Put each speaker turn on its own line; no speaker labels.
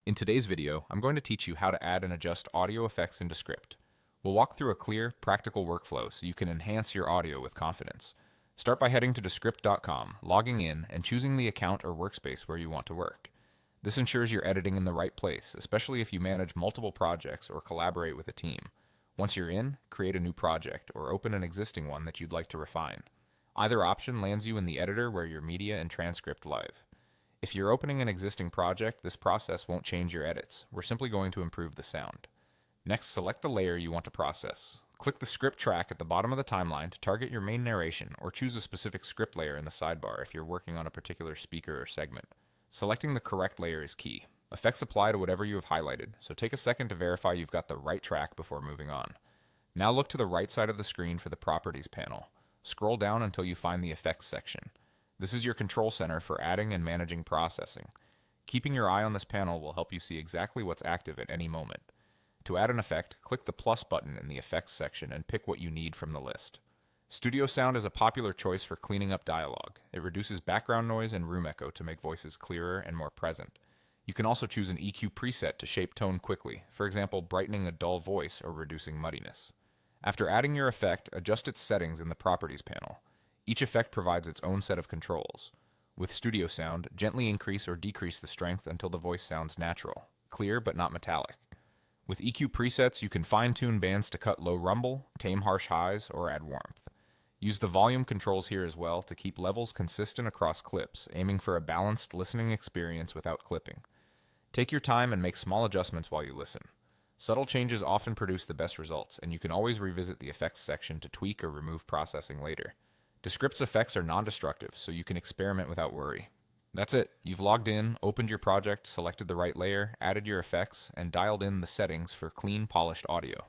In today's video, I'm going to teach you how to add and adjust audio effects in Descript. We'll walk through a clear, practical workflow so you can enhance your audio with confidence. Start by heading to Descript.com, logging in, and choosing the account or workspace where you want to work. This ensures you're editing in the right place, especially if you manage multiple projects or collaborate with a team. Once you're in, create a new project or open an existing one that you'd like to refine. Either option lands you in the editor where your media and transcript live. If you're opening an existing project, this process won't change your edits. We're simply going to improve the sound. Next, select the layer you want to process. Click the script track at the bottom of the timeline to target your main narration, or choose a specific script layer in the sidebar if you're working on a particular speaker or segment. Selecting the correct layer is key. Effects apply to whatever you have highlighted, so take a second to verify you've got the right track before moving on. Now look to the right side of the screen for the Properties panel. Scroll down until you find the Effects section. This is your control center for adding and managing processing. Keeping your eye on this panel will help you see exactly what's active at any moment. To add an effect, click the plus button in the Effects section and pick what you need from the list. Studio Sound is a popular choice for cleaning up dialogue. It reduces background noise and room echo to make voices clearer and more present. You can also choose an EQ preset to shape tone quickly, for example, brightening a dull voice or reducing muddiness. After adding your effect, adjust its settings in the Properties panel. Each effect provides its own set of controls. With Studio Sound, gently increase or decrease the strength until the voice sounds natural, clear but not metallic. With EQ presets, you can fine-tune bands to cut low rumble, tame harsh highs, or add warmth. Use the volume controls here as well to keep levels consistent across clips, aiming for a balanced listening experience without clipping. Take your time and make small adjustments while you listen. Subtle changes often produce the best results, and you can always revisit the effects section to tweak or remove processing later. Descript's effects are non-destructive, so you can experiment without worry. That's it. You've logged in, opened your project, selected the right layer, added your effects, and dialed in the settings for clean, polished audio.